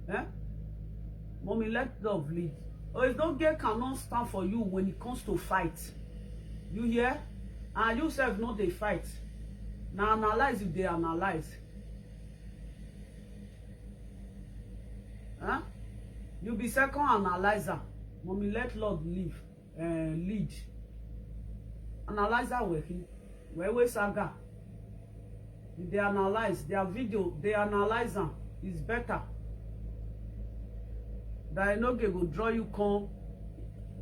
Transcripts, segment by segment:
Eh? Mommy, let love lead. Oh, if don't get cannot stand for you when it comes to fight. You hear? And you self not they fight. Now analyze if they analyze. Huh? You be second analyzer. Mommy, let Lord lead. Analyzer working. Where saga? If they analyze their video, they analyze them. It's better. That no go draw you con.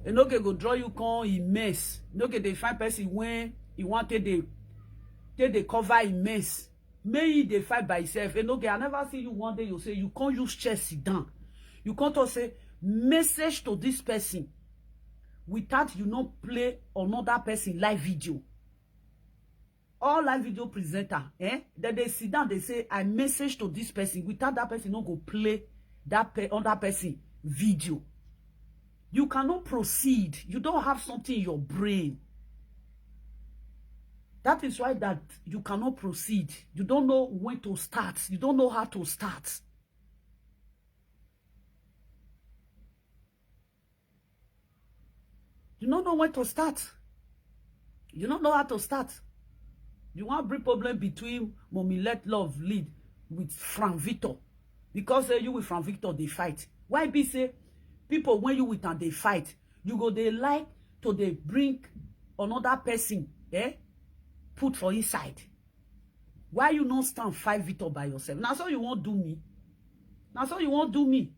No go draw you con immense. No get they find person when he wanted they cover immense. May they fight by itself. And okay, I never see you one day you say you can't use chest sit down. You can't also say message to this person without you not play another person live video. All live video presenter, then they sit down, they say I message to this person without that person not go play that other person video. You cannot proceed. You don't have something in your brain. That is why that you cannot proceed. You don't know when to start. You don't know how to start. You don't know when to start. You don't know how to start. You want to bring problem between Mommy Let Love Lead with Frank Victor. Because you with Frank Victor, they fight. Why be say, people when you with them, they fight. You go, they like to they bring another person, put for inside. Why you not stand fight Victor by yourself? Now so you won't do me. Now so you won't do me.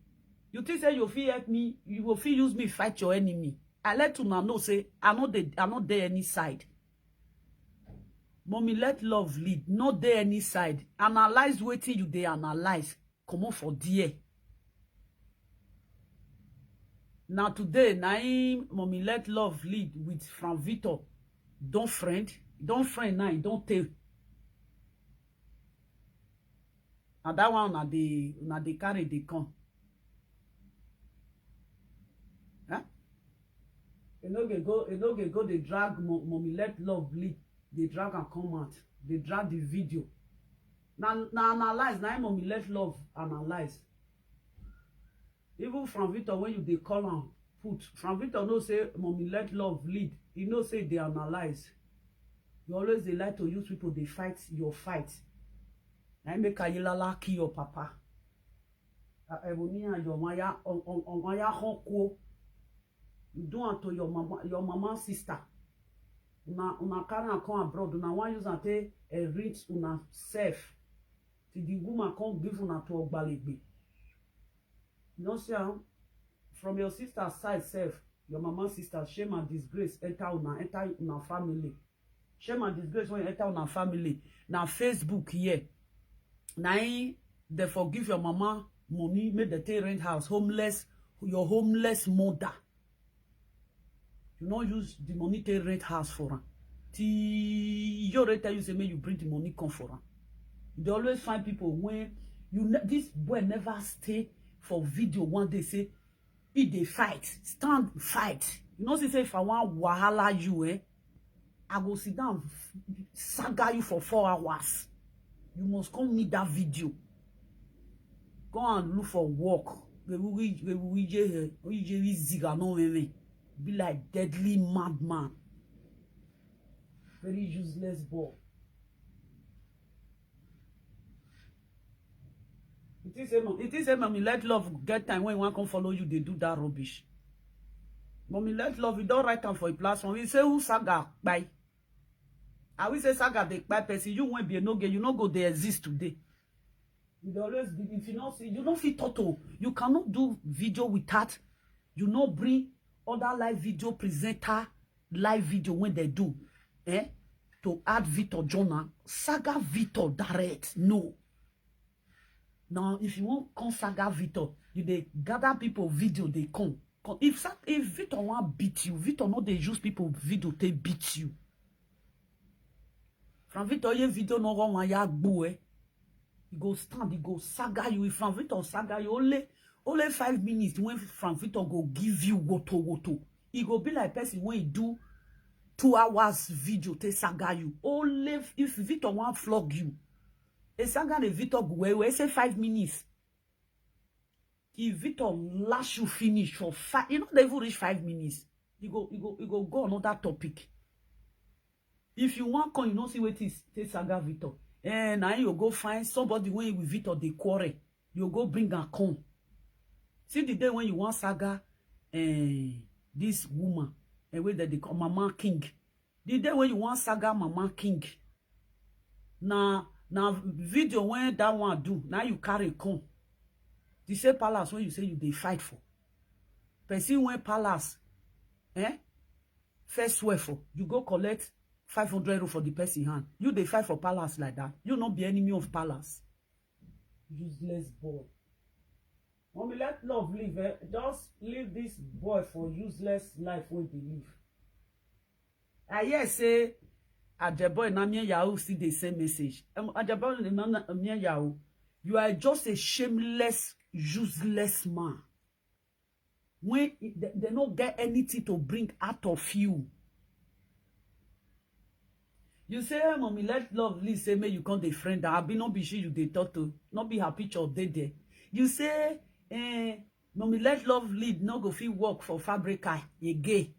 You think say you feel help me, you will feel use me fight your enemy. I let you know say I'm not there any side. Mommy Let Love Lead, not there any side. Analyze waiting you they analyze. Come on for dear. Now today, Mommy Let Love Lead with Frank Victor. Don't friend now, don't tell. And that one na they carry they come. Huh? You know they go they drag Mommy Let Love Lead. They drag and come out. They drag the video. Now analyze. Now Mommy Let Love analyze. Even Frank Victor, when you they call and put, Frank Victor no say Mommy Let Love Lead. He no say they analyze. You always they like to use people, they fight your fight. I make Kayilala kill your papa. Your maya on maya honko. You do unto your mama sister. Una carry and come abroad. Una want use and take a rich una self. Till the woman can't give una to Ogbalebe. You know, see, from your sister's side self, your mama sister, shame and disgrace enter una family. Shame and disgrace when you enter una family. Now Facebook here. Now they forgive your mama money, make the take rent house, your homeless mother. You don't use the money to rent house for her. Till your renter you say, may you bring the money come for her. They always find people when this boy never stay for video one day say, if they fight, stand fight. You know, say if I want wahala you, I go sit down, saga you for 4 hours. You must come meet that video. Go and look for work. Be like deadly madman. Very useless boy. It is a Mommy Let Love get time when you want to come follow you, they do that rubbish. Mommy Let Love, you don't write time for a platform. You say who saga bye. I will say saga the bad person. You won't be a no game. You not go they exist today. You always be if you not see, you don't feel total. You cannot do video without you not bring other live video presenter live video when they do. To add Victor Jonah. Saga Victor direct. No. Now, if you want come saga Victor, you they gather people video, they come. If Victor want beat you, Victor not they use people video they beat you. From Victor ye video no one ya gbo he go stand, he go saga you. If Frank Victor saga you only 5 minutes when Frank Victor go give you woto. He go be like person when he do 2 hours video te saga you. Only if Victor want flog you. A saga de Victor go we say 5 minutes. if Victor lash you finish for 5, you know, they even reach 5 minutes. You go another topic. If you want come, you know, see what is take saga Victor. And now you go find somebody when you with Victor they quarrel. You go bring a come. See the day when you want saga this woman, and where they call Mama King. The day when you want saga Mama King. Now video when that one do, now you carry come. The same palace when you say you they fight for. Person when palace, first swear for, you go collect 500 € for the person hand. You they fight for palace like that. You not be enemy of palace. Useless boy. Mommy, let love live. Just leave this boy for useless life where they live. I hear say, Adeboy na me Yahoo see the same message. Adeboy na me Yahoo. You are just a shameless, useless man. When they don't get anything to bring out of you. You say, hey, mommy, let love live. Say, may you come the friend. I be not be sure you they talk to. Not be happy picture of there. You say, mommy, let love lead. No go feel work for Fabrica. You gay.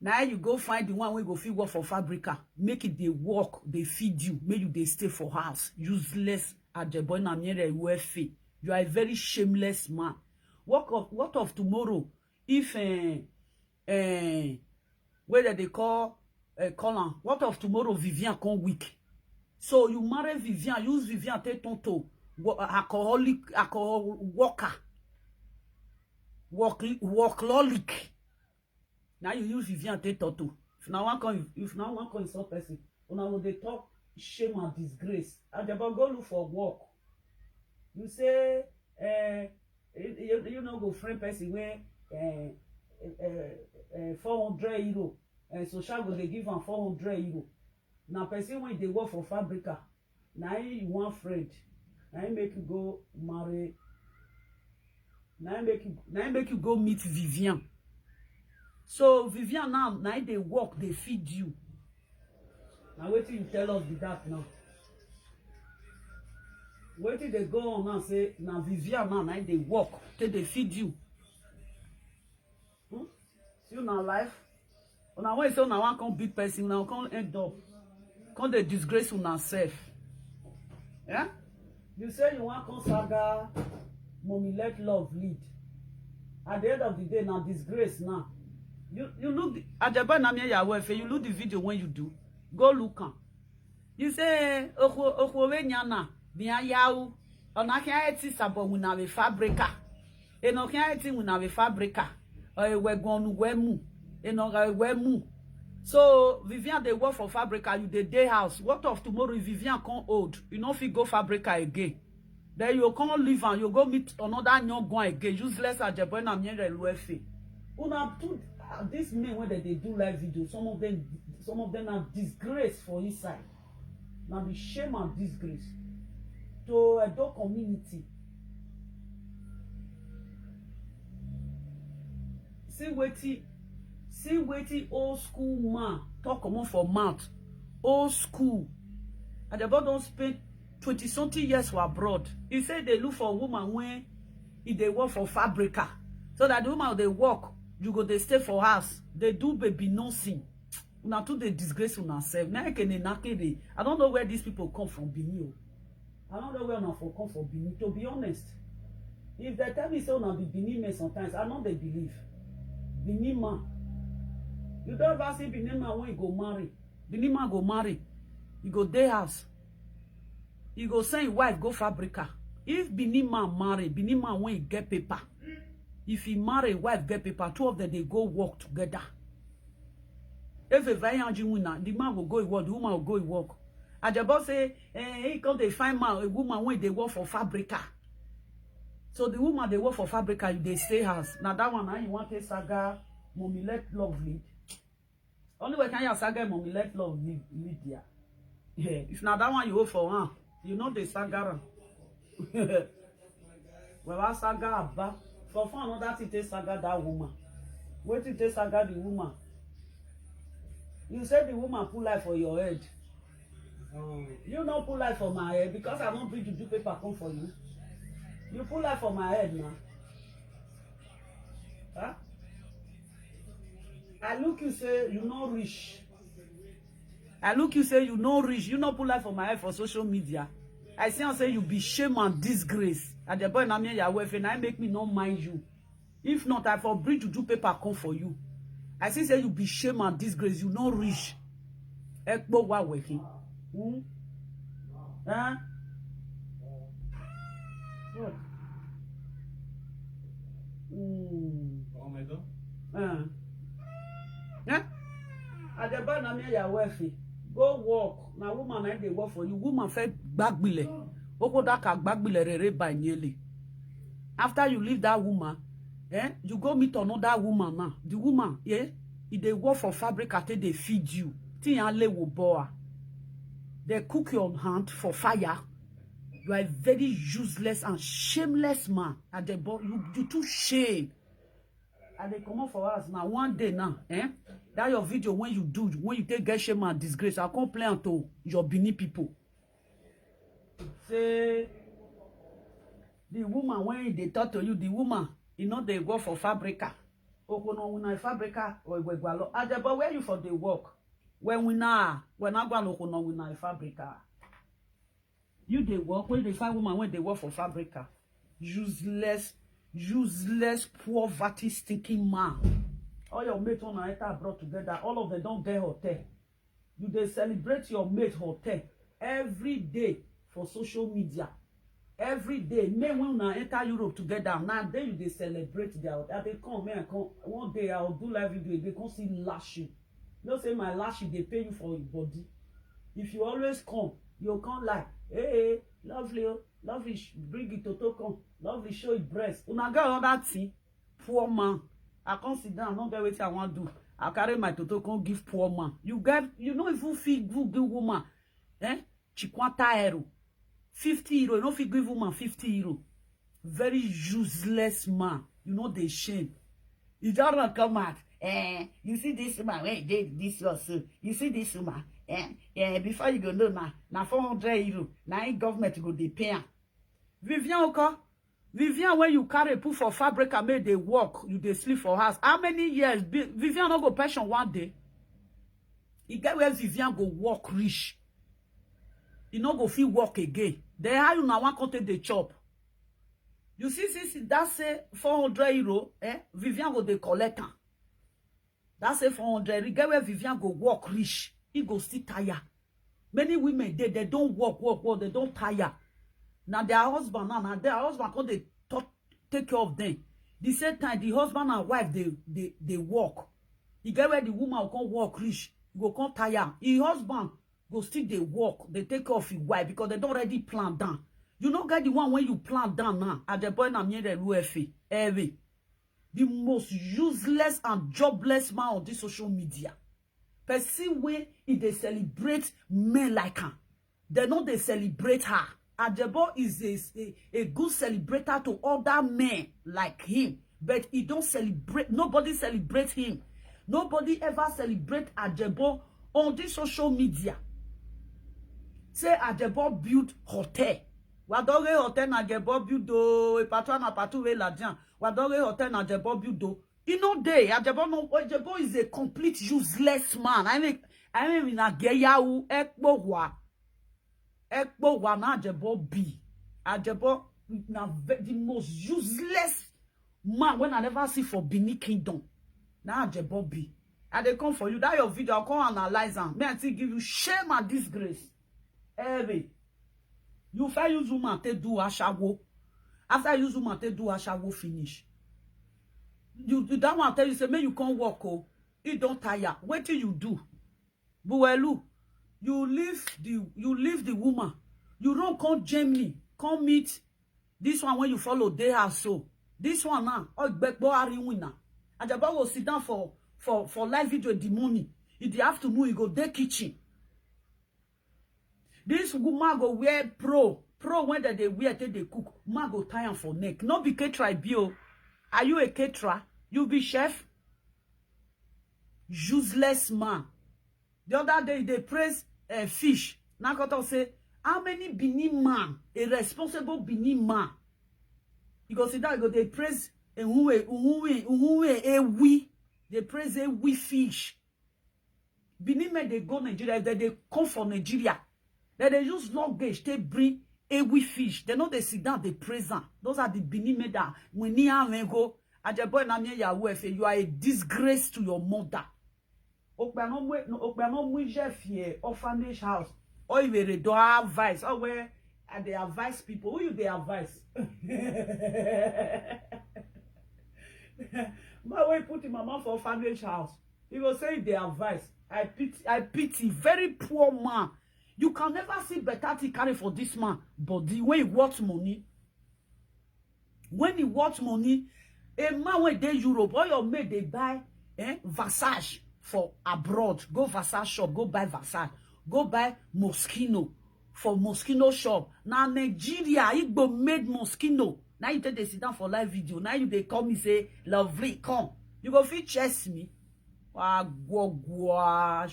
Now you go find the one where go feel work for Fabrica. Make it they work. They feed you. Make you they stay for house. Useless. Adeboy na miere uefe. You are a very shameless man. What of tomorrow? If whether they call Colin, what of tomorrow Vivian come weak? So you marry Vivian, use Vivian take tonto, alcohol workaholic. Now you use Vivian take tonto. If now one come insult person, when they talk shame and disgrace. Adeboy go look for work. You say you know go friend person where 400 €. And so shall go they give him 400 €. Now person when they work for Fabrica, now you want friend, now make you go marry, now make you go meet Vivian. So Vivian now they work, they feed you. Now wait till you tell us that now. Wait till they go on and say now Vivian now they work till they feed you. See now life. Now when you say now one come big person, now come end up, come they disgrace on yourself. Yeah? You say you want come saga, mommy let love lead. At the end of the day, now disgrace now. You look Adeboy na me Yahoo, you look the video when you do. Go look am. You say okwowe nyana bia Yahoo. Ona kia eti sabo una we Fabrica. Eno kia eti una we Fabrica. We gonu wemu. Eno wemu. So Vivian they work for Fabrica, you the day house. What of tomorrow if Vivian come old? You know if you go Fabrica again. Then you can't live and you go meet another young one again. Useless Adeboy na me Yahoo. Una put these men when they do live videos, some of them are disgrace for inside. Now the shame and disgrace to a dog community. See waiting old school man talk come for mouth. Old school. And the boy don't spend 20-something years for abroad. He said they look for a woman when if they work for Fabrica. So that the woman they work, you go they stay for house. They do baby nursing. Una too they disgrace on ourselves. I don't know where these people come from, Benin. I don't know where una for come from Benin. To be honest, if they tell me so, una be Benin man sometimes, I know they believe. Benin man. You don't ever see Benin man when you go marry. Benin man go marry. You go day house. You go send your wife go Fabrica. If Benin man marry, Benin man when he get paper. If he marry, wife get paper, two of them they go work together. If a very young woman, the man will go work, the woman will go work. And the boss say, he come they find man, a woman when they work for Fabrica. So the woman they work for Fabrica, they stay house. Now that one, you want a saga, mommy let love lead. Only way can you saga, mommy let love lead there. Yeah. If not that one you go for one, you know the saga. Well, I saga abba. For fun, another thing take saga that woman. Wait till take saga the woman. You said the woman put life for your head. You don't put life for my head because I don't bring to do paper come for you. You put life for my head now. Huh? I look you say you no rich. I look you say you no rich. You no put life for my head for social media. I say you be shame and disgrace. And the boy na me your wife and I make me not mind you. If not, I for bring to do paper come for you. I say you be shame and disgrace. You no rich. Ekbo wa working. Huh? What? Oh my God. Yeah? At the bar, na me your wife. Go work. Now woman I dey work for you. Woman fẹ́ gbagbile. Oko da ka gbagbile rere by nearly. After you leave that woman, you go meet another woman now. The woman, they work for fabric until they feed you. They cook your hand for fire. You are a very useless and shameless man. And you too shame. And they come up for us now. One day now, that your video when you take get shame and disgrace, I complain to your Bini people. Say the woman when they talk to you, the woman, they go for fabrica. Okono fabrica or gwalo. But where you for the work? When I go okono wina fabrica. You they work when they find woman when they work for fabrica. Useless, poverty stinking man. All your mates on enter brought together. All of them don't get hotel. You they celebrate your mate hotel every day for social media. Every day, men when we enter Europe together, now then they celebrate their hotel. They come, man, come. One day I'll do live video. They come see lashing. You say my lashing, they pay you for your body. If you always come, you come like, hey, lovely, bring it to come, lovely, show it breast. Una get all that thing, poor man. I can't sit down, not get what I want to do. I carry my toto come give poor man. You know if you feel good woman, chikwata ero. 50 euro, you know if you give woman 50 euro. Very useless man. You know they shame. You don't want to come out. You see this woman, when did this also. You see this woman, before you go know now 400 euro. Now government go they pay. Vivian okay? Vivian, when you carry put for fabric and make they work, you they sleep for house. How many years? Vivian not go pension one day. You get where Vivian go work rich. You no go feel work again. Then how you now want to take the chop? You see, that say 400 euro, Vivian go the collector. That say 400. You get where Vivian go work rich. He go still tire. Many women they don't work, they don't tire. Now their husband come they take care of them. The same time the husband and wife they work. You get where the woman will come work rich, go come tire. His husband go still they work, they take care of his wife because they don't already plan down. You know get the one when you plan down now at the point I'm here the UFA. The most useless and jobless man on this social media. Person way if they celebrate men like her. They know they celebrate her. Ajebo is a good celebrator to other men like him. But he don't celebrate. Nobody celebrates him. Nobody ever celebrate Ajebo on this social media. Say Ajebo build hotel. Wadore hotel na Ajebo build do. E patron na patu we la dian. Wadore hotel na Ajebo build do. You know they Ajebo is a complete useless man. I mean in a geyawu ekbo wa na Ajebo B. Ajebo na the most useless man when I never see for Benin Kingdom. Now Ajebo B. And they come for you. That your video, I'll come analyze them. May I still give you shame and disgrace. You first use woman to do ashawo. After you use woman to do ashawo finish. You that one tell you say, may you can't walk. Oh, it don't tire. What till you do? Buelu. You leave the woman. You don't come Germany. Come meet this one when you follow they have so. This one now, oh Bekbo Ari winner. And the boy will sit down for live video in the morning. In the afternoon, you go the kitchen. This woman go wear pro when they wear till they cook. Man go tie am for neck. No be caterer bio. Are you a caterer? You be chef? Useless man. The other day they praise fish. Now got to say, how many Benin man, a responsible Benin man? You go sit down, you go they praise we. They praise a we fish. Benin men they go Nigeria, they come for Nigeria. Then they use luggage, they bring a we fish. They know they sit down, they present. Those are the Benin men that when you go, you are a disgrace to your mother. Orphanage house. Or if they don't advise, or where they advise people. Who you they advise? My way put him mama for orphanage house. He was saying they advise. I pity. Very poor man. You can never see better thing carry for this man. But the way he wants money. When he wants money, a man when they Europe, all your mate they buy Versace for abroad. Go Versace shop, go buy Versace. Go buy Moschino for Moschino shop. Now Nigeria, Igbo made Moschino. Now you take they sit down for live video. Now you they call me say, lovely, come. You go fit chase me.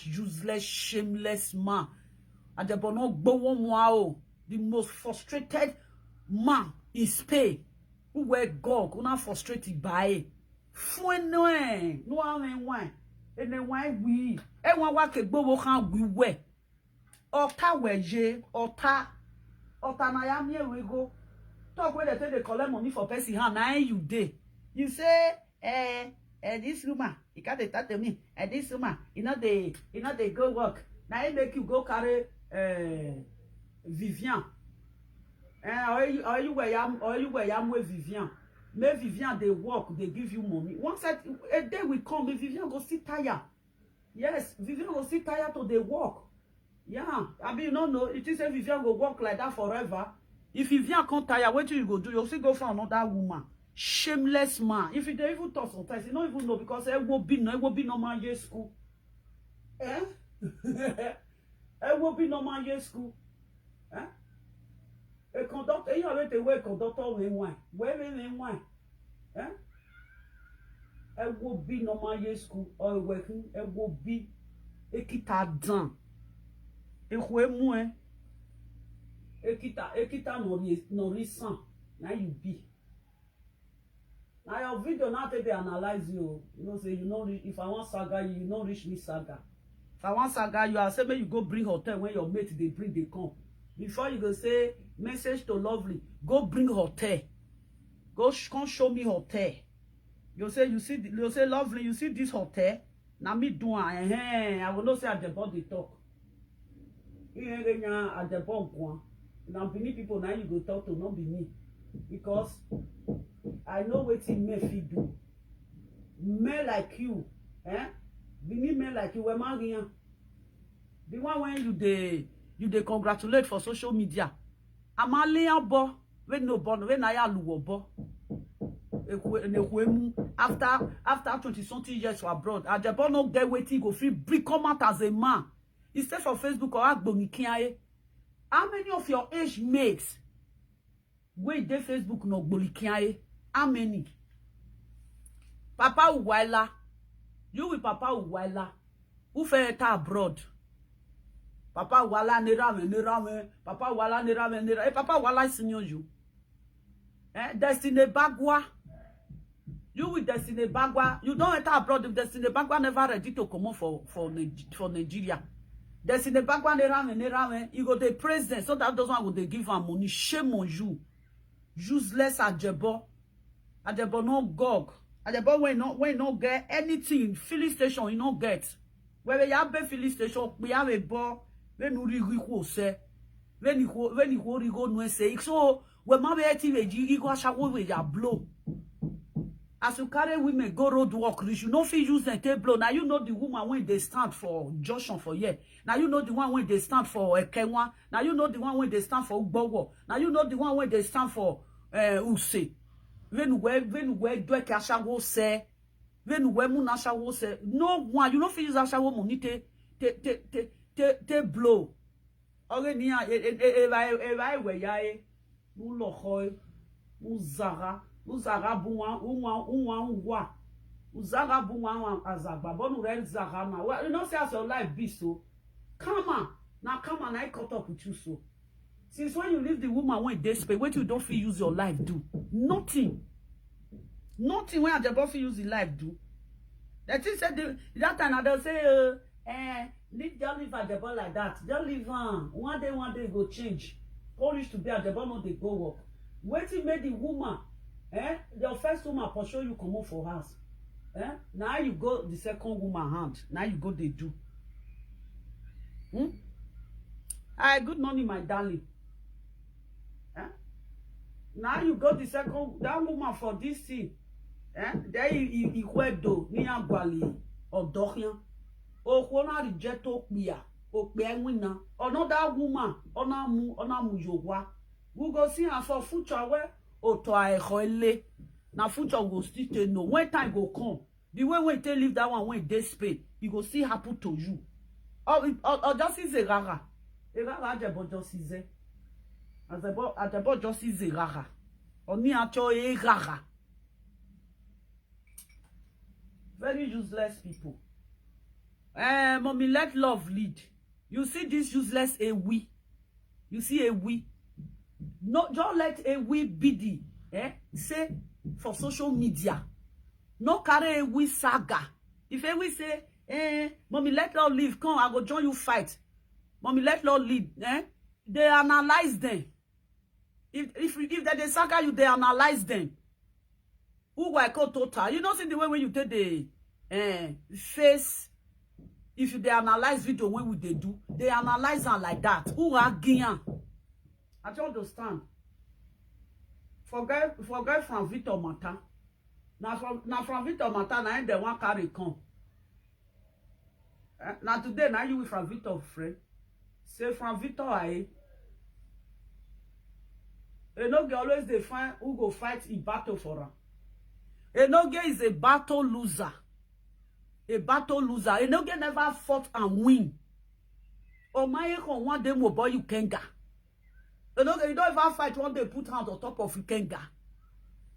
Useless, shameless man. The most frustrated man in Spain. Who were God, who not frustrated by it. No one. And then why we? And one walk a bobo can we wear. Ota weje, ota na ya me we go. Talk where they collect money for person hand. Now you day. You say, this woman, you can't talk to me. This woman, you know they go work. Now you make you go carry Vivian. Or you where yam with Vivian. May Vivian they work, they give you money. Once a day will come, Vivian go sit tired. Yes, Vivian go sit tired to they work. Yeah, I mean, you don't know. It is a Vivian go work like that forever. If Vivian can't tire, what do you go do? You'll still go for another woman. Shameless man. If you don't even talk sometimes, you don't even know because it will be normal year school. It will be normal year school. A conductor, you have to work conductor when wine. Where wine? It will be normal year school or working. It will be a kita done. Ekita nourrissant. Now you be. Now your video now they analyze you. You know, say you know if I want saga, you know reach me saga. If I want saga, you are saying you go bring hotel when your mate they bring they come. Before you go say message to lovely, go bring hotel. Come show me hotel. You say lovely, you see this hotel. Now me do I will not say at the body talk. At the bottom, now Benin people now you go talk to not be me because I know what it may do. Men like you, Benin men like you, we're marrying. The one when you they congratulate for social media. I'm a lion bo when no born when I aluwo bo. After 20-something years for abroad, at the bottom no get waiting go free come out as a man. Instead for Facebook or Agbonikiaye, how many of your age mates wait there Facebook no Gbolikiaye? How many? Papa Uwaila, you with Papa Uwaila, who fell abroad? Papa Uwaila nerame, Papa Uwaila nerame. Papa Uwaila senior you. Destiny Bagwa. You with Destiny Bagwa, you don't enter abroad if Destiny Bagwa never ready to come for Nigeria. There's in the background, you go the president, so that doesn't want to give him money. Shame on you. Useless Ajebo. Ajebo no gog. Ajebo when not get anything. Filling station, you not get. Where we have a filling station, we have a ball. When you say, when you go no say. So when my activate, you go shower with your blow. As you carry women go road work, you should not feel use the table. Now you know the woman when they stand for Joshua for year. Now you know the one when they stand for Ekenwa. Now you know the one when they stand for Ugbowo. Now you know the one when they stand for Use. When we do a kashawo say, when we munashawo say, no one you don't feel use ashawo money te blow. Already I we yae, mu lohoy, mu zara. Uzara bunwa Uzara bunwa azagba bonu red zagama. Well, you know say as your life be so. Come on. Now come on, I caught up with you so. Since when you leave the woman when desperate, what you don't feel use your life do? Nothing. Nothing when the boss use the life do. That thing said that time they'll say leave just leave at the ball like that. Just leave one day go change. All used to be at the ball, not they go work. Waiting made the woman, the first woman for sure you come up for house. Now you go the second woman hand. Now you go they do. Hi, good morning, my darling. Now you go the second that woman for this thing. There you do ni agbali odohian. O kona reject okpia. Okpe wina. Another woman, ona mu yowa. We go see her for future where oto aehoele. Na future go still tell no. When time go come, the way when they leave that one when they spay, it go still happen to you. Or just is a rara. A rara jebo just is a. As a just is a rara. Oni acho e rara. Very useless people. Mommy, let love lead. You see this useless a we. You see a we. No, don't let a we be the say for social media. No carry a we saga. If a we say, mommy, let love leave. Come, I go join you fight. Mommy, let love lead. They analyze them. If they saga you, they analyze them. Who I call total? You know, see the way when you take the face. If they analyze video, when would they do? They analyze them like that. Who are Gian? I don't understand. Forget from Victor Mata. Now from Victor Mata, now they want carry come. Now today, now you from Victor friend. Say from Victor I. Enoge always they find who go fight in battle for her. Enoge is a battle loser. A battle loser. Enoge never fought and win. Oh my God, one day more boy you kenga. Enoge, you don't ever fight one day put hand on top of you kenga.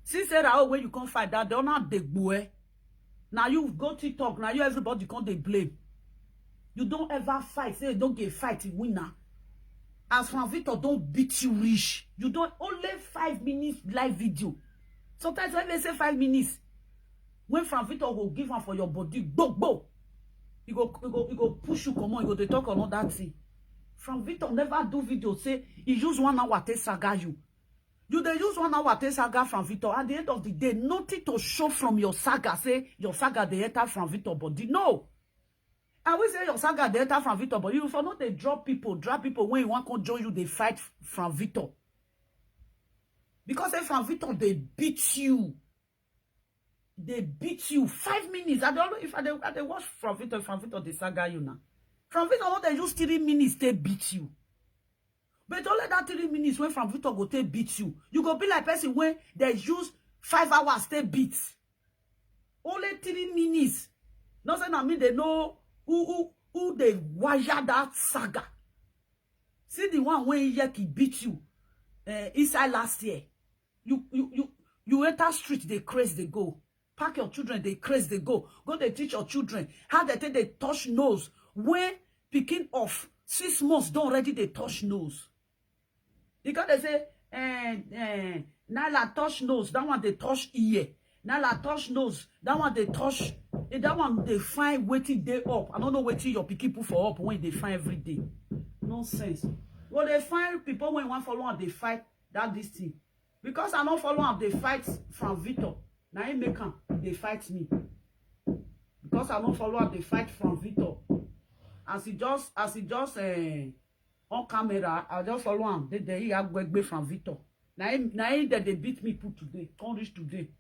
Since that oh when you can't fight that, they're not the boy. Now you go TikTok, now you everybody can't they blame. You don't ever fight. Say you don't get fight in winner. As Frank Victor don't beat you rich. You don't only 5 minutes live video. Sometimes when they say 5 minutes, when Frank Victor will give one for your body, go. He go push you, come on, you go to talk on all that thing. Frank Victor never do video, say, he use 1 hour to saga you. You they use 1 hour to saga Frank Victor. At the end of the day, nothing to show from your saga, say, your saga, they enter Frank Victor body. No. I will say your saga, they enter Frank Victor body. You for not they drop people when you want to join you, they fight Frank Victor. Because if Frank Victor, they beat you. They beat you 5 minutes. I don't know if I watch Frank Victor, they saga you now. Frank Victor, they use 3 minutes, they beat you. But only that 3 minutes when Frank Victor go, they beat you. You go be like person when they use 5 hours, they beat. Only 3 minutes. Nothing I mean, they know who they wire that saga. See the one when he beat you inside last year. You enter street, they craze, they go. Pack your children, they craze, they go. Go they teach your children how they take they touch nose. When picking off 6 months, don't already they touch nose. Because they say, now la touch nose, that one they touch ear. Now la touch nose, that one they touch. And that one they find waiting day up. I don't know waiting your picky put for up when they find every day. Nonsense. Well, they find people when one follow and they fight that this thing. Because I don't follow up, they fight from Victor. Now he make them, they fight me. Because I don't follow up, they fight from Victor. As he just on camera, I just follow him. They have Gwegbe from Victor. Now he that they beat me put today. Can't reach today.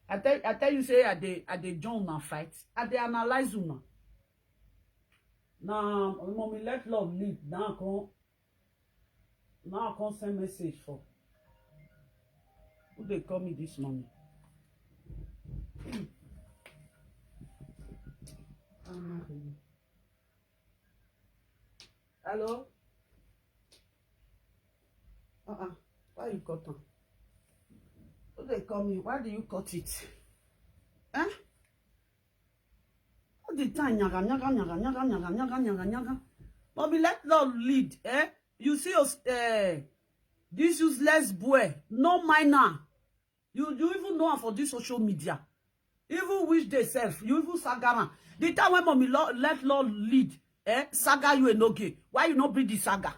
I tell you say at the join now fight. At the analyze you now. Now mommy let love lead. Now I can send message for. Who they call me this morning? Hello? Why you cut on? Who they call me? Why do you cut it? All the time, nyaga. Mommy, let love lead. You see us, this useless boy, no minor. You even know her for this social media. Even wish they self, you even saga. The time when mommy let Lord lead, saga you no gay. Why you not bring the saga?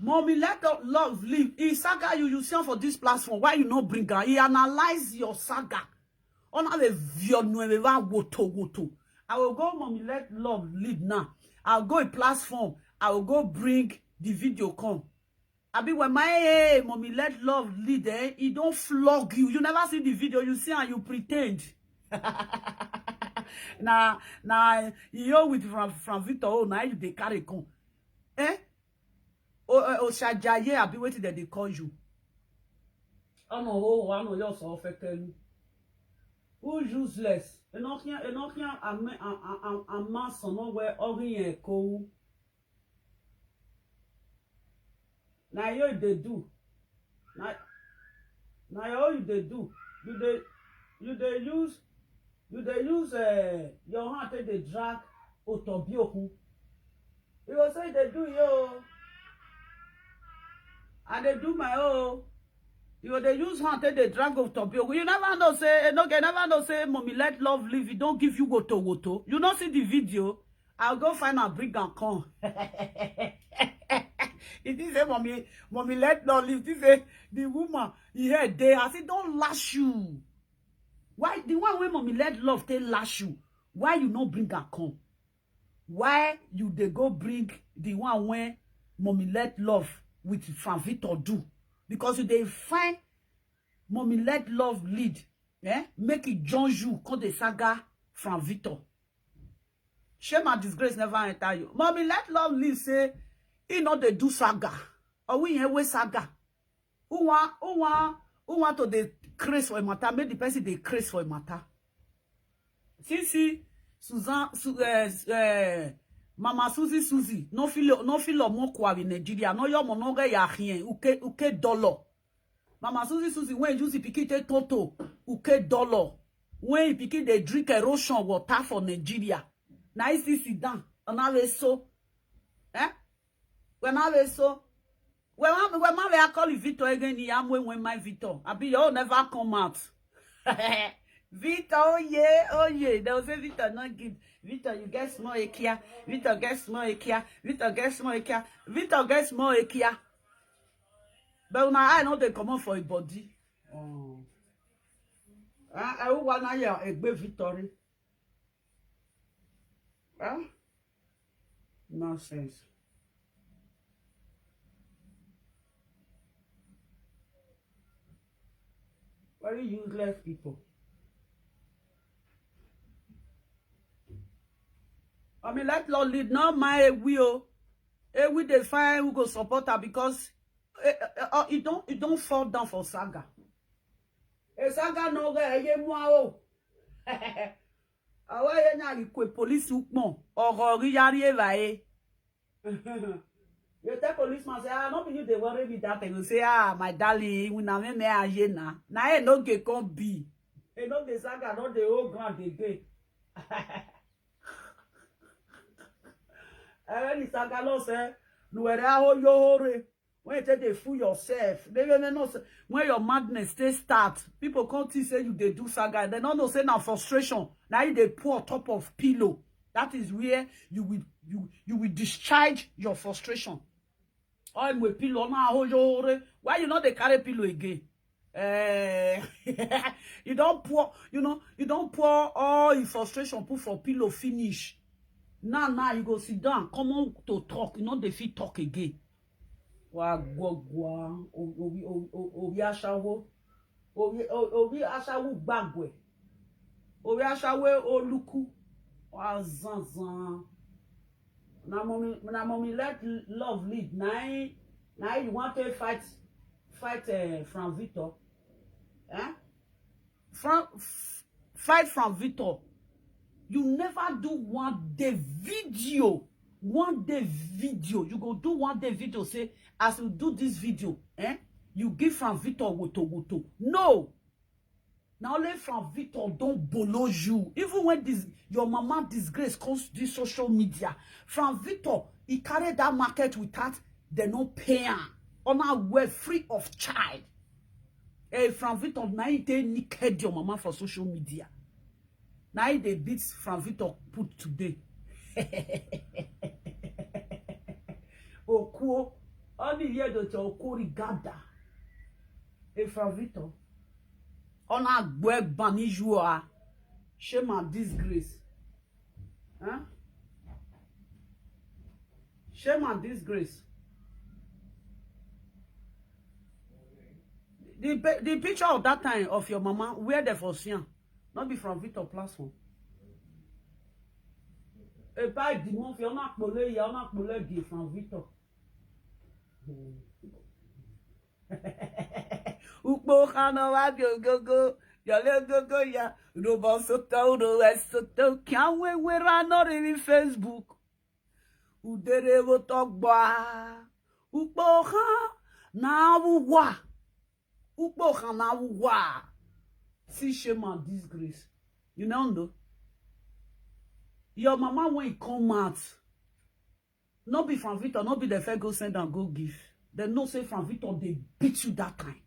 Mommy let love lead. He saga you see for this platform. Why you not bring her? He analyze your saga. On a woto. I will go, mommy let love lead now. I'll go a platform. I will go bring the video come. I be when my mommy let love lead, he don't flog you. You never see the video, you see and you pretend. Now, you with from Victor, oh, now you they carry come. Shajaye, I be waiting that they call you. Oh no, I know you're so affected. Who useless? Enough a mass somewhere orient co. Now you they do. Now all you they do. You they use your hand they drag otobioku. You will say they do yo. And they do my own. You they use hand they drag otobioku. You never know say never know say mommy let love live. You don't give you woto. You don't see the video. I'll go find a bring and come. It is a mommy let love live. This is the woman here there. I say don't lash you. Why the one when mommy let love they lash you? Why you not bring her come? Why you they go bring the one when mommy let love with Frank Victor do? Because you they find mommy let love lead, make it join you call the saga Frank Victor. Shame and disgrace never enter you. Mommy let love lead say he not they do saga or we here saga. Who want to the craze for a matter? Make the person they craze for a matter. See, Mama Susie, no feel more kwa in Nigeria. No your monoga ya rien. Uke dollar. Mama Susie, when you see pikite toto, uke dollar. When you pick they drink erosion water for Nigeria. Now you sit down. And I so. When I so. When I call you Victor again, when my Victor. I be you never come out. Victor, oh yeah. They will say Victor not good. Victor, you get small ekia. Victor gets small ekia. Victor gets small ekia. Victor gets small ekia. But now I know they come out for a body. Oh. I want to hear a big victory. Nonsense. Very useless people. I mean, let Lord lead. Not my will. We define who go support her because it don't fall down for saga. Saga no ge mo. Awa ye nya ikwe police ukmo. Oro ri yari evae. You tell policeman say, no be you they worry me that and you say, my darling, we na me aje na. Na e no ge come be. E no the saga no the whole ground again. The saga no say, no where how you hore. When you take they fool yourself, they know when your madness they start, people can't say you they do saga. They don't know say now frustration. Now you they pour top of pillow. That is where you will discharge your frustration. I'm with pillow now. Why you not they carry pillow again? You don't pour, you don't pour all your frustration put for pillow finish. Now you go sit down, come on to talk. You know they fit talk again. Obi ashawo gbagwe. Obi ashawo oluku. Wazanzan. Na mommy let love lead. Now you want to fight from Victor. Fight from Victor. You never do one day video. You go do one day video. Say, as you do this video, you give from Victor woto. No. Now only from Victor don't below you. Even when your mama disgrace comes to this social media, from Victor, he carried that market without they no pay. On our way free of charge. Hey, Frank Victor, now he take naked your mama for social media. Now he dey beat Frank Victor put today. Okuo, only here to Okuri Gada. Hey, Frank Victor. On a gweg banijua. Shame and disgrace. Huh? Shame and disgrace. The picture of that time of your mama, where they for seeing, not be from Victor platform. Et pas dimanche, il y en a qui from Victor. Ukpo kano wa go. Yale go ya. No bon soto, no west soto. Can't wait where I not in Facebook. Udere wo talk ba. Ukpo ha na wa. Ukpo ha na wa. See shame and disgrace. You know? Your mama when it come out, not be from Victor, not be the fair go send and go give. They no say from Victor, they beat you that time.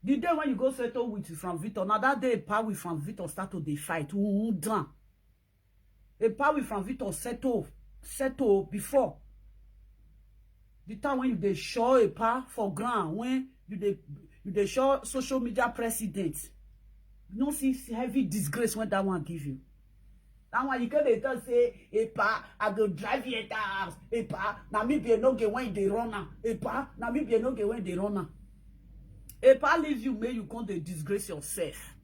The day when you go settle with from Victor, now that day, a with from Victor start to the fight. A with from Victor settle before. The time when you they show a pa for ground, when you they show social media president. You know, see heavy disgrace when that one give you. That one you can later say, "Epa, I go drive you at the house. Epa, now me be no get when they run now. Epa, now me be no get when they run now. Epa leave you, may you come to disgrace yourself.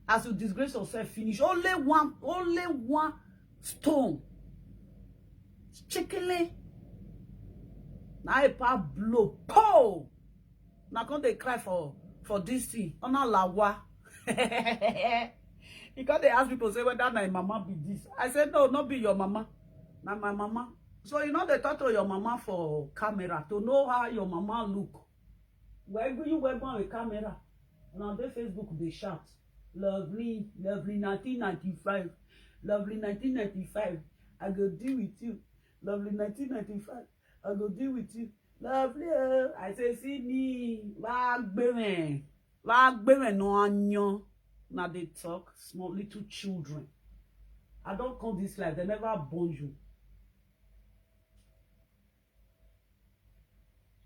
As you disgrace yourself, finish. Only one stone. Chickily. Now Epa blow. Po! Now come they cry for this thing. On a lawa. Because they ask people, say, whether my mama be this. I said, no, not be your mama. Not my mama. So, you know, they talk to your mama for camera to know how your mama look. Where you were born with camera. And on their Facebook, they shout, lovely 1995. Lovely 1995. I go deal with you. Lovely 1995. I go deal with you. Lovely. I say, see me. No anyo. Now they talk small little children. I don't call this life. They never born you.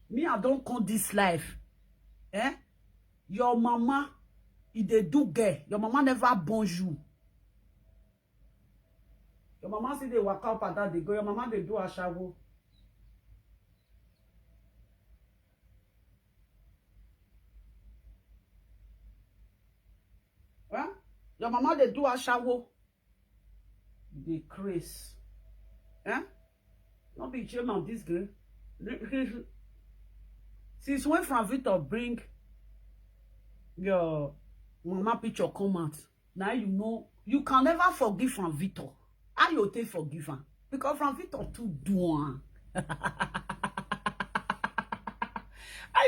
Me, I don't call this life. Your mama, if they do get, your mama never born you. Your mama see they walk up and that they go. Your mama they do a shower. Your mama they do a shower. They craze. Not be shame on this girl. Since when Frank Victor bring your mama picture come out, now you know you can never forgive Frank Victor. How you take forgive him? Because Frank Victor too do one. How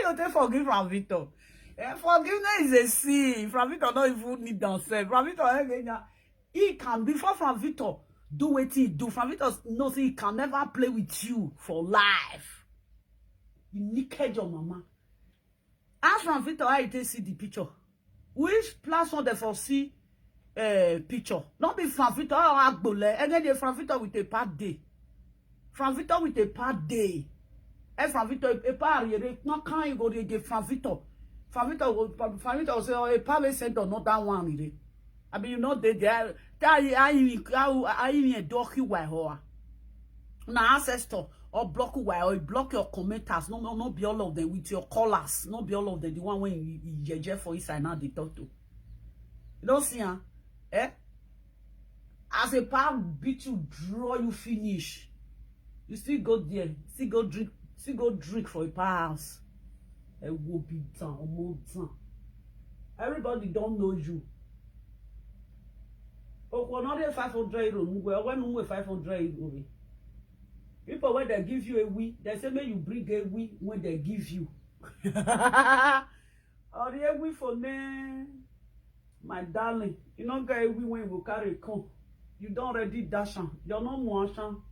you take forgive Frank Victor? Forgiveness is a sin. Frank Victor don't even need themselves. Frank Victor, he can, before Frank Victor do what he do, Frank Victor knows he can never play with you for life. You naked your mama. Ask Frank Victor how you see the picture. Which platform they for see picture? Not be Frank Victor or Agbole. And then the Frank Victor with a bad day. Frank Victor with a bad day. And Frank Victor a bad day. Not can you go to Frank Victor? Frank Victor will say, oh, a private center, not that one. I mean, you know, I a dog you now ancestor or block or block your commenters. No, be all of them with your callers. Not be all of them. The one when you jeje for inside now they talk to. You don't see, huh? As a power beat you, draw you finish. You still go there, still go drink for a house. It will be done, more done. Everybody don't know you. Oh, not 500 €. When we 500 €. People when they give you a we, they say may you bring a we when they give you. Or the we for me, my darling. You don't get a we when you carry a con. You don't already dash on. You're not more shan.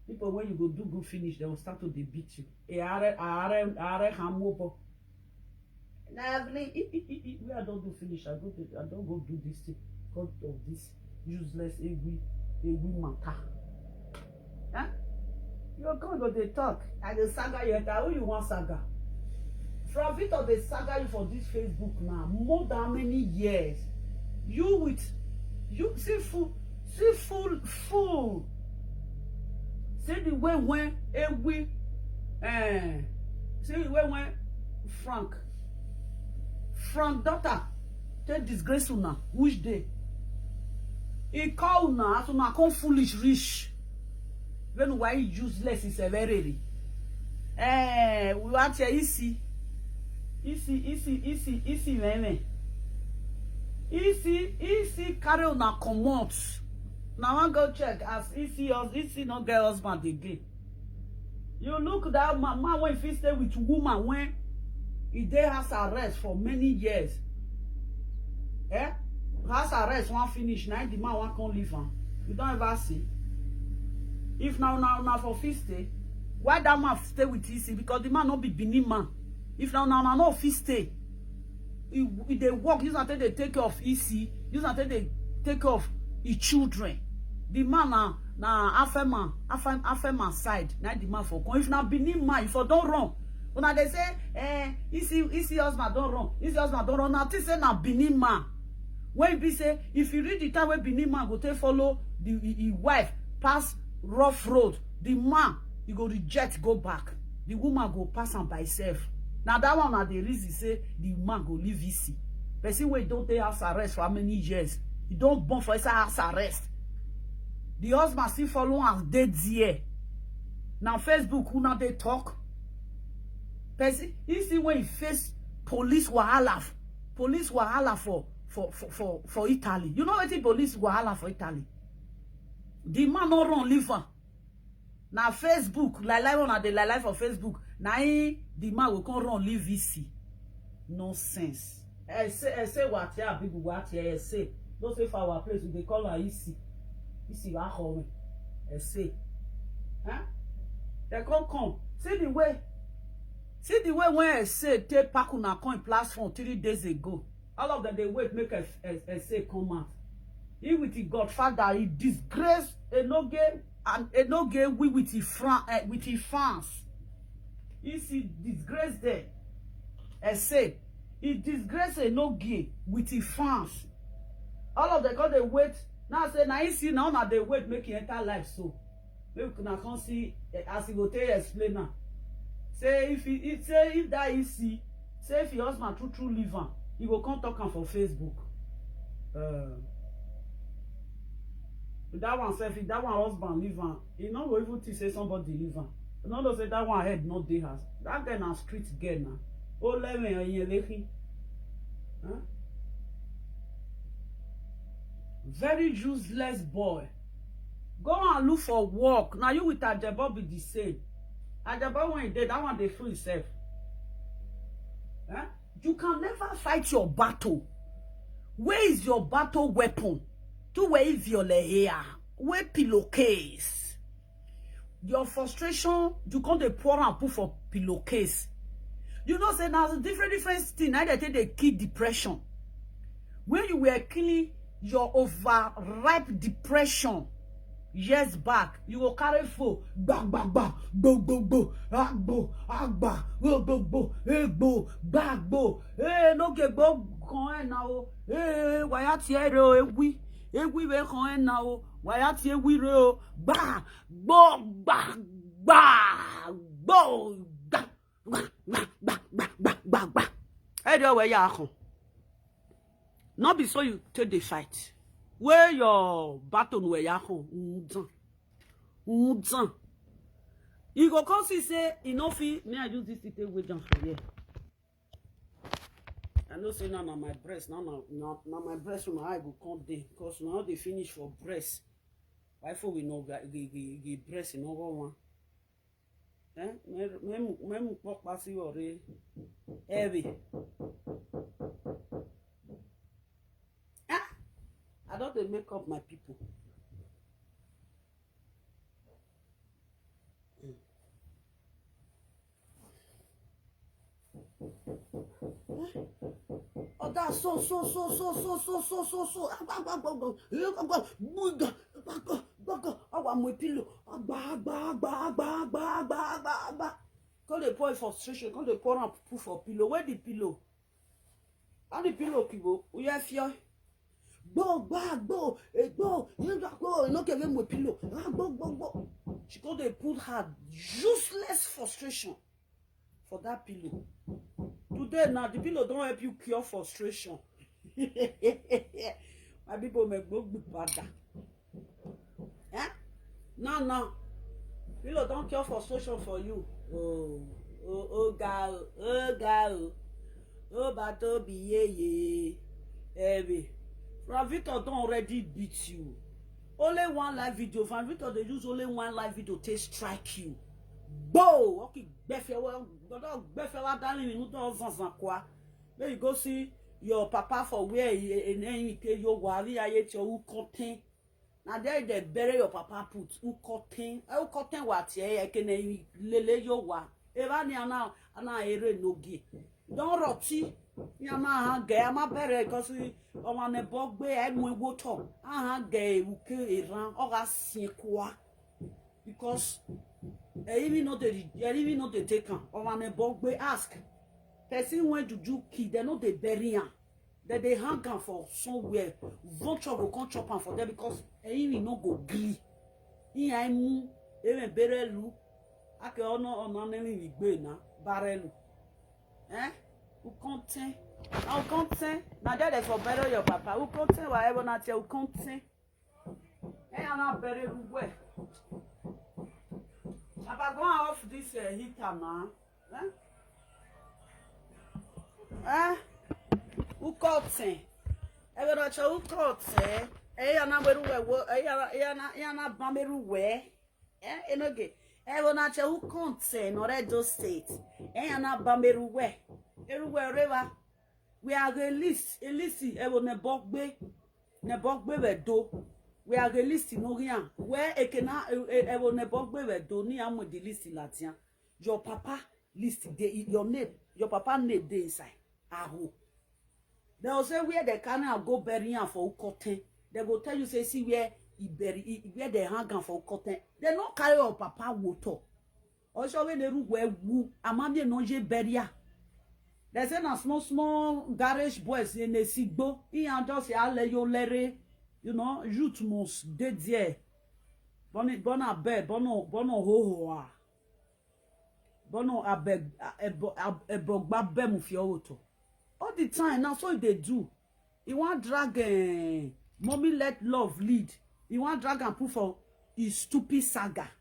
People, when you go do good finish, they will start to beat you. Are hamobo. Now, I don't do finish. I don't go do this thing because of this useless egui matter. Huh? You're going to the talk and the saga you enter. Who you want saga? From it of the saga you for this Facebook now, more than many years. You see fool. See the way when we see the way when Frank daughter take disgrace una which day he call una as una come foolish rich when why useless is a very we want here easy meme easy carry una comot. Now I go check as easy no get husband again. You look that man when he stay with woman when he dey house arrest for many years. House arrest one finish, now the man one can't leave am. You don't ever see. If now for fit stay, why that man stay with easy? Because the man not be Benin man. If now no fit stay, if they work, use until they take care of easy, use until they take care of his children. The man na afema side. Now the man for come. If now Benin man, if you don't run, when they say, easy husband don't run, easy husband don't run. Now they say na Benin man. When be say, if you read the time when Benin man go to follow the wife pass rough road, the man he go reject, go back. The woman go pass on by herself. Now that one na the reason say the man go leave easy. Person wey don't take house arrest for how many years? He don't born for his house arrest. The husband still follow as dead there. Now Facebook, who now they talk? Person, you see when he face police wahala for Italy. You know what the police wahala for Italy? The man no run leave her. Now Facebook, like on the live for Facebook. Now the man will come run leave VC. Nonsense. I say what here, big what here. I say. Don't say for our place, they call her easy. Easy, I home. I say. Huh? They come. See the way when I say take pack on a coin platform 3 days ago. All of them they wait make a say come out. He with the Godfather, he disgrace Enoge and Enoge with his fans. He see disgrace there. I say he disgrace Enoge with his fans. All of them they wait. Now say now you see now they wait make it enter life so. Maybe you can see as he go tell you explain now. Say if that is see, say if your husband true leave him, he go come talk him for Facebook. That one say if that one husband leave him, he no go even to say somebody leave him. No say that one head not dey house. That girl na street girl now. Oh let me yen huh? Very useless boy. Go and look for work. Now you with Ajabo be the same. Ajabo when he did, that one they free himself. Huh? You can never fight your battle. Where is your battle weapon? To wave your hair. Where pillowcase? Your frustration, you can't pour and put for pillowcase. You know, say now different things. I take the key depression. When you were killing your overripe depression years back, you will carry full bang bang bang bo bo bo agbo agba bo bo bo egbo bagbo no get bo kan na o why at here o ewi be kan na o why at here we o ba bo ba ba bo ba ba hey do where ya kan. Not be so you take the fight. Where your baton where ya home. You go come see say enough me I use this to take weight down for here. I know say now my breast now my breast from my eye go come day because now they finish for breast. Why for we know the breast in over one. Même pok pasi ore heavy. I don't make up my people. Oh, that's so. Oh, I'm with pillow. Call the pour frustration. Call the pour and put for pillow. Where the pillow? How the pillow, people? We have fear. Go. You don't go. You don't give him with pillow. Go. She called they put her useless frustration for that pillow. Today now the pillow don't help you cure frustration. My people make go bad. Eh? No. Pillow don't cure frustration for you. Oh, girl. Oh, bato ye. From Victor don't already beat you. Only one live video. From Victor they use only one live video to strike you. Bo! Okay, then you go see your papa for where you worry who content. Now there they bury your papa put who content what ye can lele yo wa. Eva ni ana ere no gi. Don't roti. Yama ge ama bury because o ma ne bogbe e mu wo to. Ge uke eran o ga sin kwa. Because even not the taken or an above ask. Person went to do key, they know they bury him. That they hang him for somewhere. Vulture will come chop him for them because even no go glee. He ain't even berelu. I can honor any big na barrel. Eh? Who content? I'll content. Now that is for better your papa. Who content whatever not you content. Eh, I'm not better where. If I go off this heater now, who caught say? Every child who caught say, yana bameru we, enoge. Every child who can't say, no red state, yana bameru we, everywhere river. We are released, ever ne bogbe we do. We are released in Orient. Where a cannot ever never do ni am with the list in Latin. Your papa list your name, your papa name day inside. Aho. They will say where they can go bury for cotton. They will tell you say see where he bury where they hang for cotton. They not carry your papa water. Also when they room where woo amami no je bury. They say na small garage boys in the sigbo. He and just let you lere. You know, youth must dédié. Bon abe, bono ho. Bono abe ebogba be mu fi oto. All the time now so they do. He want drag mommy let love lead. He want drag and put for his stupid saga.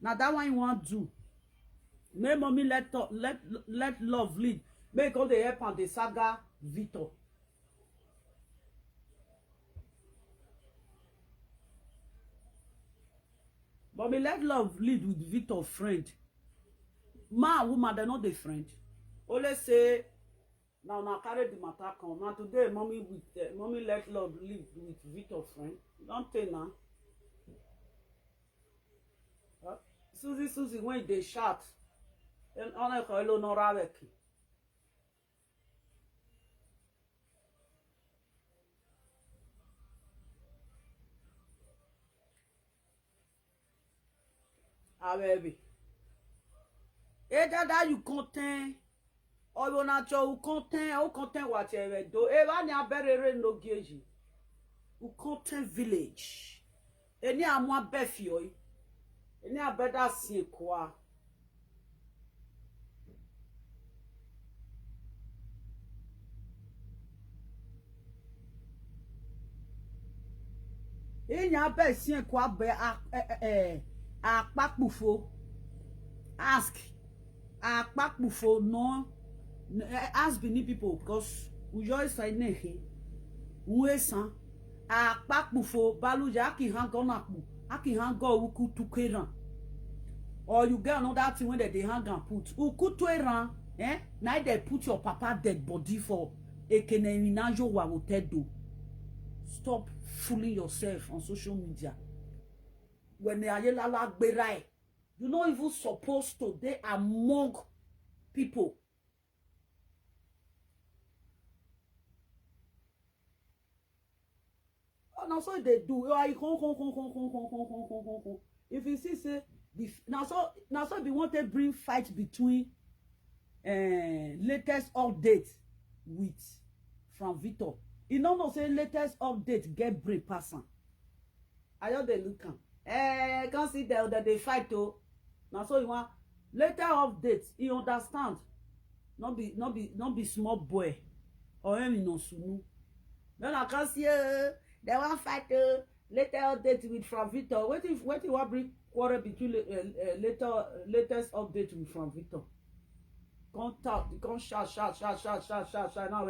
Now that one he want do. Make mommy let love lead. Make all the help on the saga Victor. But me let love lead with Victor friend. Man and woman, they're not the friend. Only say, now carry the matter come. Now today, mommy let love lead with Victor friend. Don't tell now. Susie, when they shout, then on a hello no raveki. Baby. Either that you content or you not you content whatever do. Eva ni abere no geji. You content village. Eni amwa befio. Eni abeda sin kwa. Eni abe sin kwa be akpakpufo ask akpakpufo no ask Benin people because we just say nehe uesan akpakpufo baluja aki hang on aki hang go uku tukeran or you get another thing when they hang and put uku tueran now they put your papa dead body for ekeneminajo wa wotedo. Stop fooling yourself on social media. When they are you're not even supposed to they among people. now so they do. If you see say now so be want to bring fight between latest update with from Victor. You know say latest update get brain person. I just dey look am. Can't see that they fight though. Now so you want later update. You understand? Not be small boy or any no sunu. Then I can see they want fight later update with from Victor. What if you bring quarrel between latest update with from Victor? Can't shout now.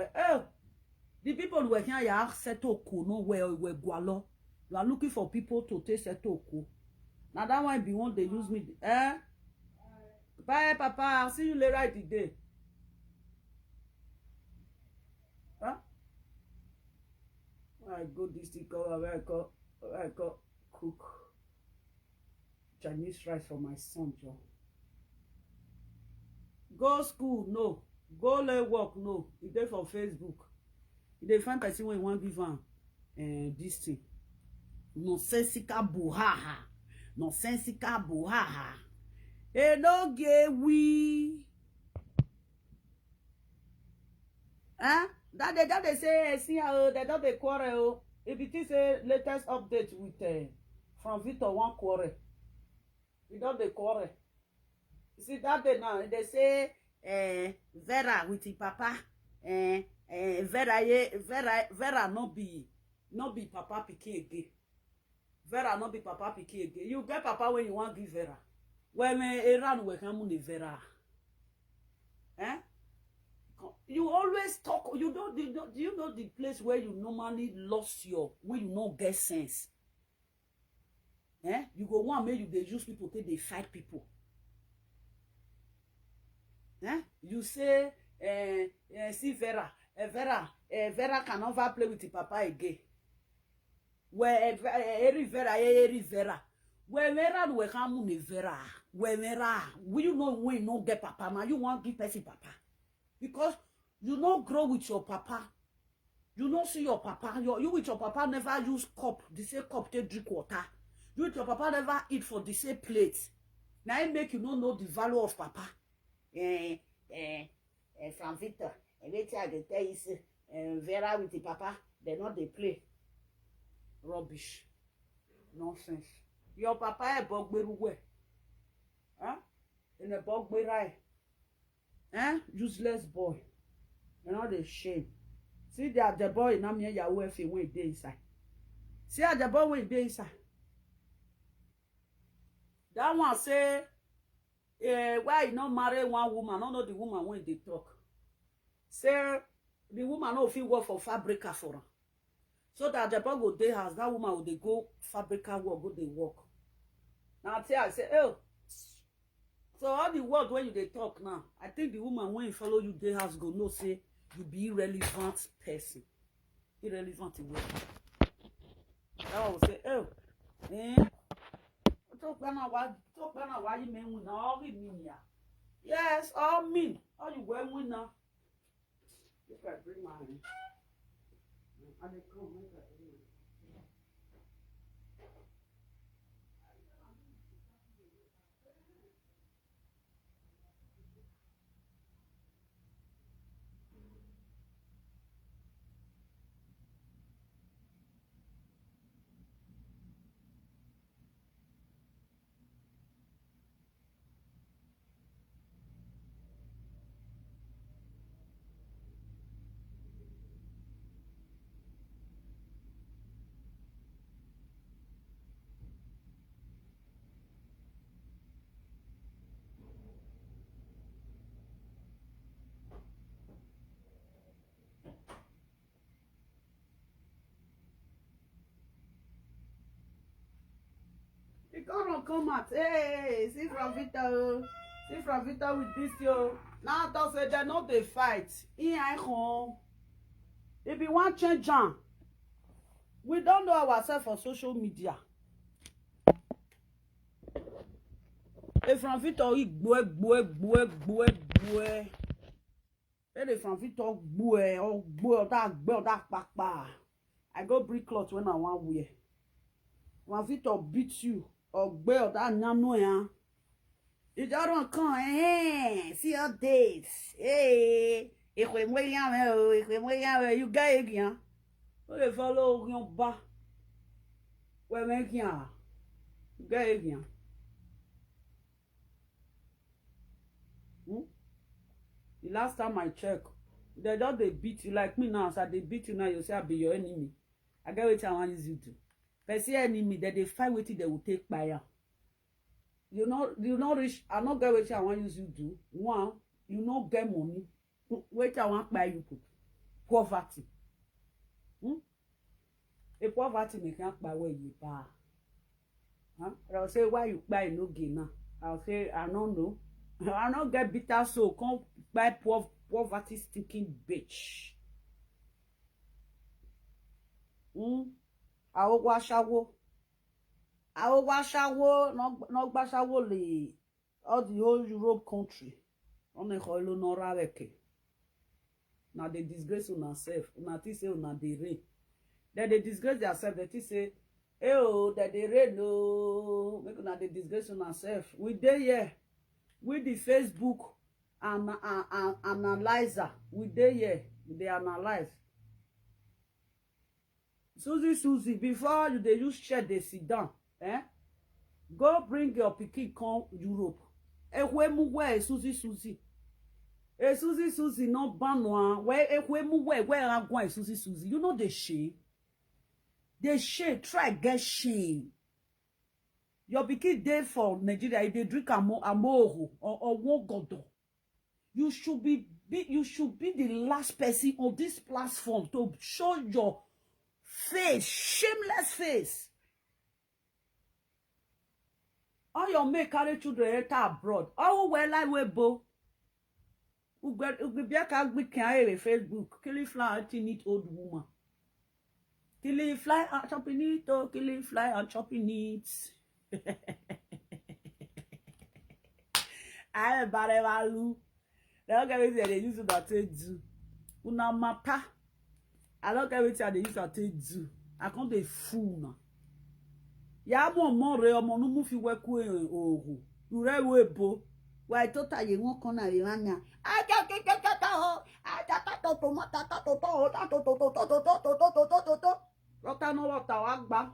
The people who were here are settle no where we gualo. You are looking for people to take settle ko. Now that one be one they use me. Bye, Papa. I'll see you later today. Huh? I go this thing I go cook Chinese rice for my son, Joe. Go school, no. Go learn work, no. You dey for Facebook. You dey find person when you want give am this thing. Nonsensical buhaha. Nonsensical buhaha. No gay we. Huh? That they say, see how they don't they quarrel. If it is a latest update with from Victor one quarrel. You don't they quarrel. You see that day now they say Vera with the papa. Vera no be papa pikin again. Vera no be papa pikin again. You get papa when you want give Vera. When Iran we come to Vera. You always talk. Do you know the place where you normally lost where you no get sense? You go one make you they use people till they fight people. You say see Vera can never play with the papa again. Where Vera. Where Vera we come to Vera. Where Vera, will you know when you no get papa now? You want give person papa because you not grow with your papa. You not see your papa. You with your papa never use cup. The same cup to drink water. You with your papa never eat for the same plate. Now it make you not know the value of papa. From Victor, every time they tell you Vera with the papa, they not they play. Rubbish. Nonsense. Your papa a bugberu. In a bugberu. Useless boy. You know the shame. See that the boy now me your wife when they inside. See how the boy when they inside. That one say, why you not marry one woman? No, the woman when they talk. Say the woman no fit work for fabrica for her. So that the boy go day house, that woman will they go fabrica work, go they work. Now I say, oh. So all the word when you they talk now, I think the woman when you follow you day house go no say you be irrelevant person. Irrelevant in work. That one will say, oh, talk why you mean we all mean ya. Yes, all mean. All you going win now. If I bring my and they come It gonna come out. Hey, see from Vita, see from Vita with this yo. Now don't say they not they fight. If you want change, we don't know ourselves for social media. If from Vita, he boy. If from Vita, boy that papa. I go bring cloth when I want wear. One fit or beat you or bear that nyano ya. You just don't come, see your dates. Hey, if we you guy again. What if follow your back? We're making a guy again. The last time I check, they just they beat you like me now. So they beat you now, you say I be your enemy. I get what I want you to do. If say enemy, that they fight with it, they will take fire. You know, rich. I not get what I want you to do. One, you not get money. What I want buy you put poverty. A poverty make not buy where you buy. I'll say why you buy no gain now. I'll say I don't know. I not get bitter so come buy poverty stinking bitch. I will wash no bashawo le all the whole Europe country. On a holo no raveke. Now they disgrace on herself. Una ti say una dey rain. Then they disgrace themselves. They ti say, eh oh, that they rain no. Make una they disgrace on herself. We dey here. With the Facebook and analyzer. We dey here. They analyze. Susie, before you they use chair, they sit down. Go bring your pikin come Europe. Where Susie. Susie no banwa. Where I'm going, Susie. You know the shame. The shame. Try get shame. Your pikin dey for Nigeria. They drink amoro or wogodo. You should be the last person on this platform to show your face, shameless face. All your make carry children enter abroad. Oh well, I will bo. Ugbe can Facebook. Killing fly until need old woman. Killing fly and chopping it. Oh, killing fly and chopping it. I am barevalu. They don't get what they use to do. Una mata. I don't get what they use to do. I can't be fool now. Ya mo re omo nu mu fi weku ohu. Ure webo. Wa tota ye won kan na re anya. Aja kekekata o. Aja ta to mata ta to to. Rota no rota wa gba.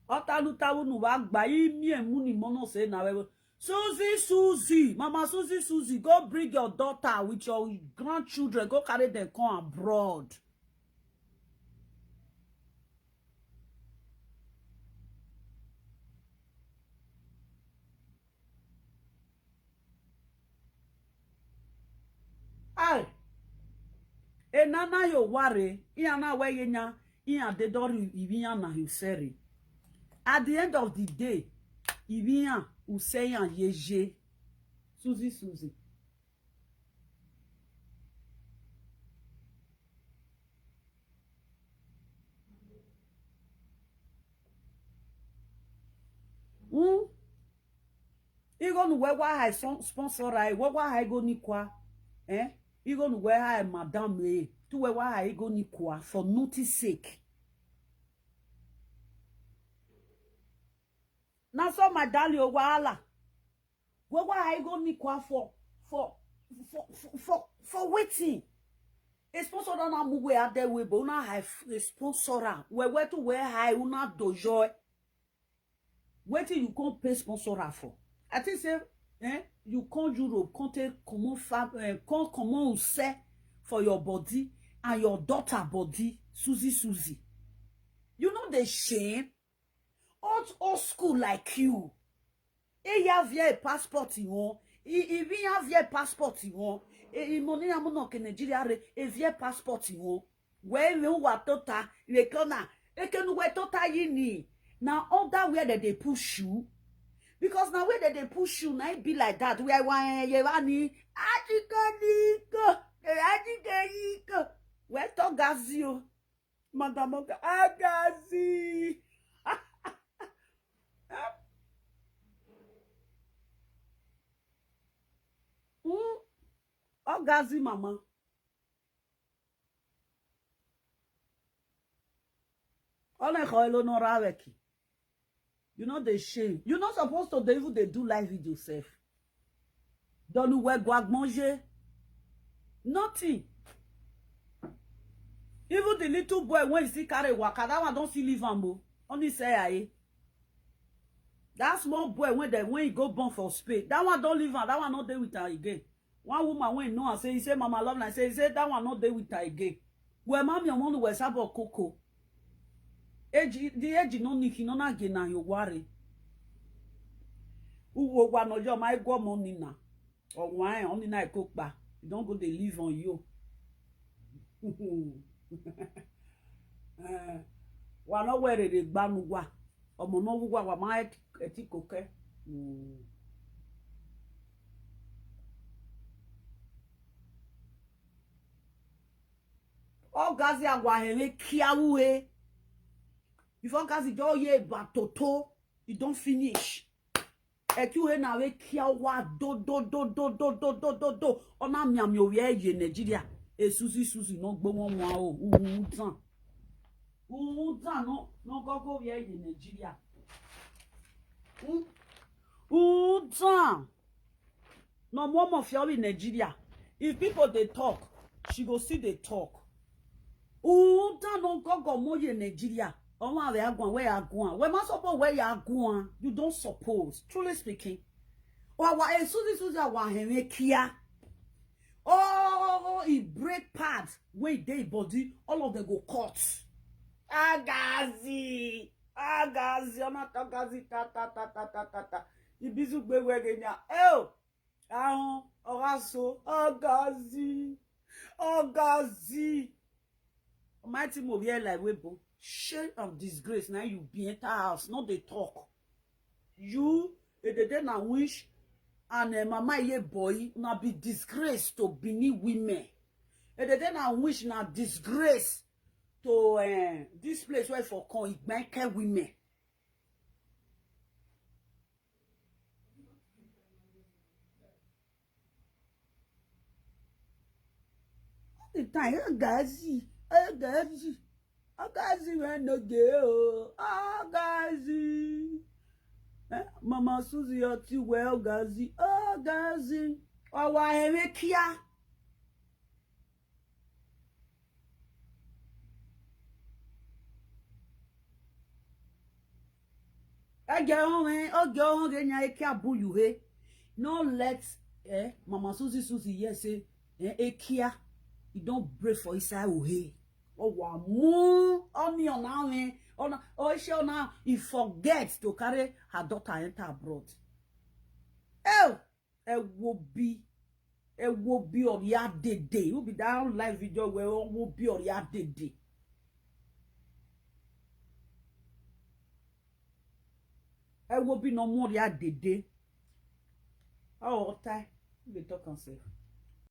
Otalu tawu nu wa gba imi emu ni mono se na we. Susie, Mama Susie, go bring your daughter with your grandchildren. Go carry them come abroad. Aye. Enana yo ware. Iana we yenya. Iya de dori ibiya na hiseri. At the end of the day, ibiya useya yeje. Susie. Igo nu wewa hai sponsor ai wewa hai go ni kwa. Igo nu wewa hai madam tu wewa hai go ni kwa for notice sake. Na so madali o wala. Wewa hai go ni kwa for waiting. A sponsor don't have move out there we but una have a sponsor. We to where high una dojo. Waiting you can't pay sponsor for. I think say you can't Europe can't take comment say for your body and your daughter body Susie. You know the shame old school like you. E ya via passport you e via via passport you e money amono ke Nigeria re e via passport you where we wa tota le kona e kenu we tota yini now all that where they push you because now where they push you now it be like that where one ye wani ajikaniko where to gazio madam agazi Ogazi mama. Ole khoelo no raweki. You know the shame. You're not supposed to even they do live video self. Don't we guag manger? Nothing. Even the little boy when he see carry waka, that one don't see live ambo. Only say aye. That small boy when he go born for spade, that one don't live on. That one not there with her again. One woman when know and say, he say mama love and say that one not there with her again. Where mommy and one was about cocoa. The age no niki no na gena yo worry. Uwo wa no jo my go money na. Or why only na cook ba. You don't go they live on you. Wa no where they gbanu wa. Omo no wa wa ma eti koke. O gazi agwa hele kiawu he. Before gazi jo ye ba toto, you don't finish. Ekiwe na we kiawa do. Ona miami o ye Nigeria. E susi no gbo won wa o. Utan no gogo ye Nigeria. Utan. No more mafia in Nigeria. If people they talk, she go see they talk. Utan no gogo mo ye Nigeria. Oh, where you going? Where you going? Where must suppose where you going? You don't suppose. Truly speaking. Oh, what? Susie, what? He kia. Oh, he break parts. Wait, they body. All of them go cut. Agazi. I'm not agazi. Ta. You busy be where genya. Oh, oraso. Agazi. Mighty move here like webo. Shame of disgrace. Now you be enter house, not they talk. You, they na wish, and mama ye boy, na be disgrace to beneath women. They na wish na disgrace to this place where for con igbanke women. The time, Agazi when no go. Agazi. Mama Susie oti well Gazi. Agazi. Owa emekia. Oge genya ekia bu you he. No let Mama Susie yes say ekia. You don't break for inside he. Oh, wa mu on your now, oh, she now he forgets to carry her daughter enter abroad. Oh, it will be on your day. You'll be down live video where it will be on your day. It will be no more your day. Oh, time. You talk and say.